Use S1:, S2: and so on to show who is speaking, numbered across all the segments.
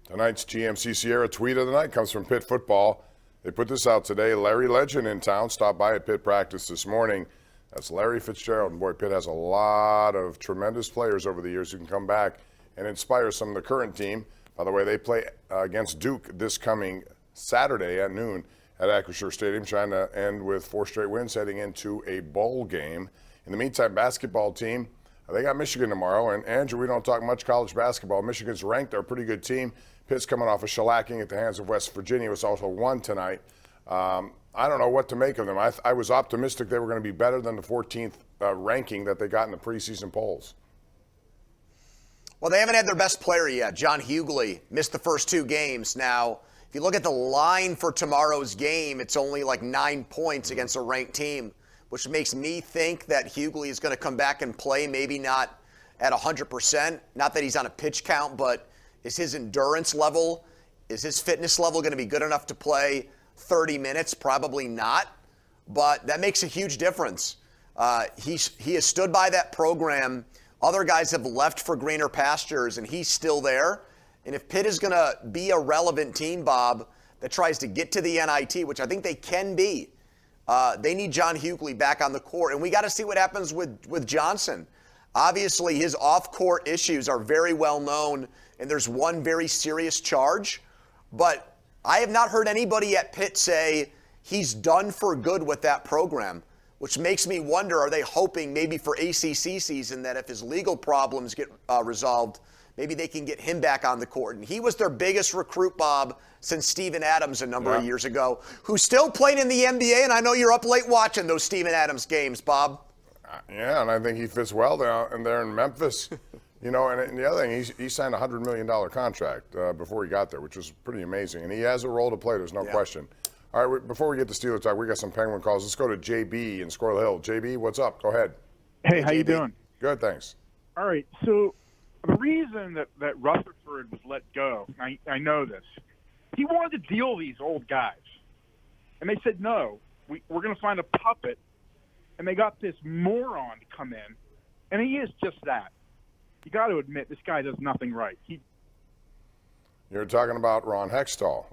S1: Tonight's GMC Sierra tweet of the night comes from Pitt football. They put this out today. Larry Legend in town stopped by at Pitt practice this morning. That's Larry Fitzgerald. And boy, Pitt has a lot of tremendous players over the years who can come back and inspire some of the current team. By the way, they play against Duke this coming Saturday at noon at Acrisure Stadium, trying to end with 4 straight wins heading into a bowl game. In the meantime, basketball team, they got Michigan tomorrow. And Andrew, we don't talk much college basketball. Michigan's ranked. They're a pretty good team. Pitt's coming off a shellacking at the hands of West Virginia. It was also won tonight. I don't know what to make of them. I was optimistic they were going to be better than the 14th ranking that they got in the preseason polls.
S2: Well, they haven't had their best player yet. John Hughley missed the first 2 games. Now, if you look at the line for tomorrow's game, it's only like 9 points against a ranked team, which makes me think that Hughley is going to come back and play, maybe not at 100%. Not that he's on a pitch count, but is his endurance level, is his fitness level going to be good enough to play 30 minutes? Probably not, but that makes a huge difference. He has stood by that program. Other guys have left for greener pastures, and he's still there. And if Pitt is going to be a relevant team, Bob, that tries to get to the NIT, which I think they can be, they need John Hughley back on the court. And we got to see what happens with Johnson. Obviously, his off-court issues are very well known, and there's one very serious charge. But I have not heard anybody at Pitt say he's done for good with that program, which makes me wonder, are they hoping maybe for ACC season that if his legal problems get resolved, maybe they can get him back on the court? And he was their biggest recruit, Bob, since Steven Adams a number of years ago, who still played in the NBA, and I know you're up late watching those Steven Adams games, Bob.
S1: Yeah, and I think he fits well there in Memphis. You know, and the other thing, he signed a $100 million contract before he got there, which was pretty amazing. And he has a role to play, there's no question. All right, before we get to Steelers talk, we got some Penguin calls. Let's go to JB in Squirrel Hill. JB, what's up? Go ahead.
S3: Hey, how you doing?
S1: Good, thanks.
S3: All right, so the reason that Rutherford was let go, I know this, he wanted to deal these old guys. And they said, no, we're going to find a puppet. And they got this moron to come in, and he is just that. You got to admit, this guy does nothing right.
S1: You're talking about Ron Hextall.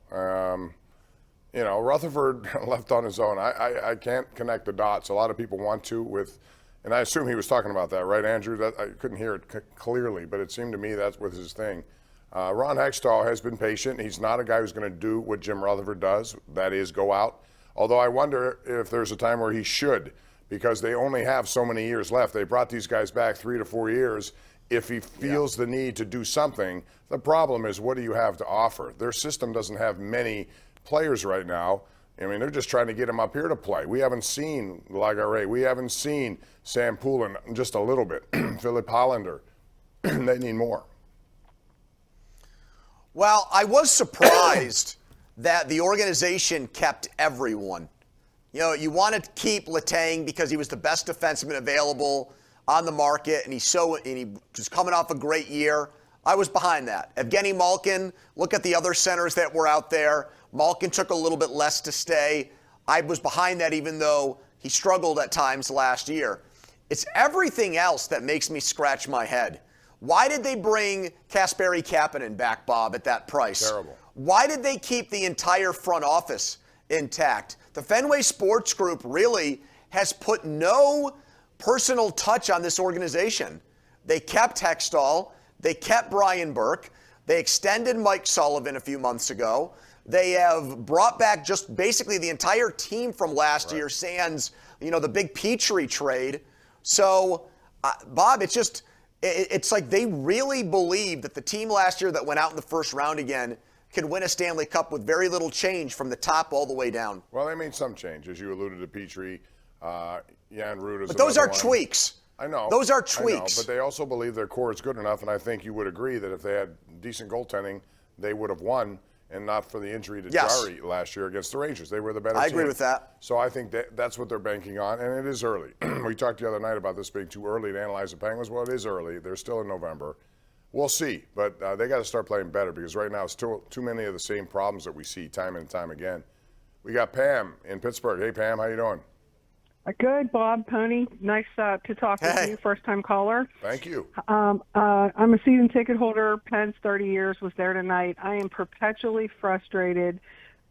S1: You know, Rutherford left on his own. I can't connect the dots. A lot of people want to with, and I assume he was talking about that, right, Andrew? I couldn't hear it clearly, but it seemed to me that's was his thing. Ron Hextall has been patient. He's not a guy who's going to do what Jim Rutherford does, that is go out. Although I wonder if there's a time where he should, because they only have so many years left. They brought these guys back 3 to 4 years. If he feels the need to do something, the problem is, what do you have to offer? Their system doesn't have many players right now. I mean, they're just trying to get him up here to play. We haven't seen Lagaré. We haven't seen Sam Poulin, just a little bit. Philip Hollander. They need more.
S2: Well, I was surprised that the organization kept everyone. You know, you want to keep Letang because he was the best defenseman available on the market, and he was coming off a great year. I was behind that. Evgeny Malkin, look at the other centers that were out there. Malkin took a little bit less to stay. I was behind that, even though he struggled at times last year. It's everything else that makes me scratch my head. Why did they bring Kasperi Kapanen back, Bob, at that price?
S1: Terrible.
S2: Why did they keep the entire front office intact? The Fenway Sports Group really has put no personal touch on this organization. They kept Hextall. They kept Brian Burke. They extended Mike Sullivan a few months ago. They have brought back just basically the entire team from last year, sans, the big Petrie trade. So, Bob, it's like they really believe that the team last year that went out in the first round again could win a Stanley Cup with very little change from the top all the way down.
S1: Well, they made some change, as you alluded to Petrie, Jan Ruud.
S2: But those are tweaks.
S1: I know.
S2: Those are tweaks.
S1: But they also believe their core is good enough, and I think you would agree that if they had decent goaltending, they would have won, and not for the injury to Jari last year against the Rangers. They were the better team.
S2: I agree with that.
S1: So I think that's what they're banking on, and it is early. We talked the other night about this being too early to analyze the Penguins. Well, it is early. They're still in November. We'll see, but they got to start playing better, because right now it's too many of the same problems that we see time and time again. We got Pam in Pittsburgh. Hey, Pam, how you doing?
S4: Good, Bob, Pony. Nice to talk with
S2: Hey.
S4: you, first-time caller.
S1: Thank you.
S4: I'm a season ticket holder. Penn's 30 years, was there tonight. I am perpetually frustrated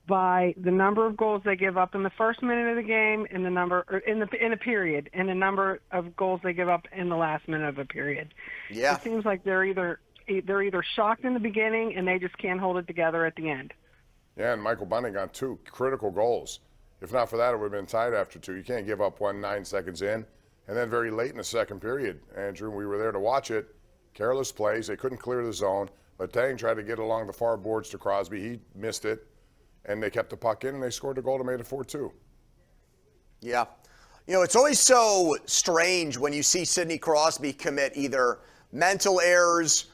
S4: by the number of goals they give up in the first minute of the game, and the number or in a period, and the number of goals they give up in the last minute of a period.
S2: Yeah.
S4: It seems like they're either shocked in the beginning and they just can't hold it together at the end.
S1: Yeah, and Michael Bunting got 2 critical goals. If not for that, it would have been tied after 2. You can't give up 1 9 seconds in. And then very late in the second period, Andrew, we were there to watch it. Careless plays. They couldn't clear the zone. Letang tried to get along the far boards to Crosby. He missed it. And they kept the puck in, and they scored the goal to make it 4-2.
S2: Yeah. It's always so strange when you see Sidney Crosby commit either mental errors.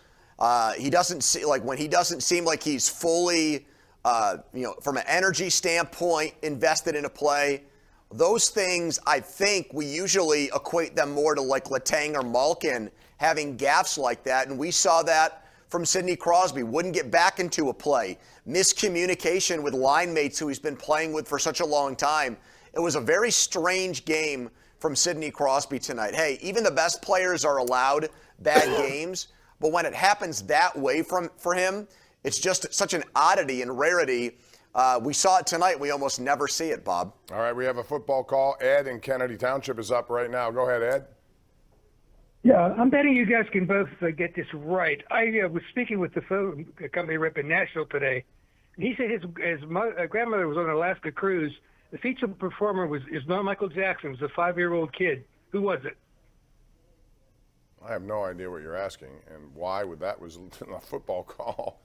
S2: He doesn't when he doesn't seem like he's fully, from an energy standpoint, invested in a play. Those things, I think, we usually equate them more to like Letang or Malkin having gaffes like that, and we saw that from Sidney Crosby. Wouldn't get back into a play. Miscommunication with line mates who he's been playing with for such a long time. It was a very strange game from Sidney Crosby tonight. Hey, even the best players are allowed bad games, but when it happens that way for him, it's just such an oddity and rarity. We saw it tonight. We almost never see it, Bob.
S1: All right, we have a football call. Ed in Kennedy Township is up right now. Go ahead, Ed.
S5: Yeah, I'm betting you guys can both get this right. I was speaking with the phone company rep in Nashville today. He said his grandmother was on an Alaska cruise. The featured performer is not Michael Jackson. It was a 5-year-old kid. Who was it?
S1: I have no idea what you're asking and why would that was a football call.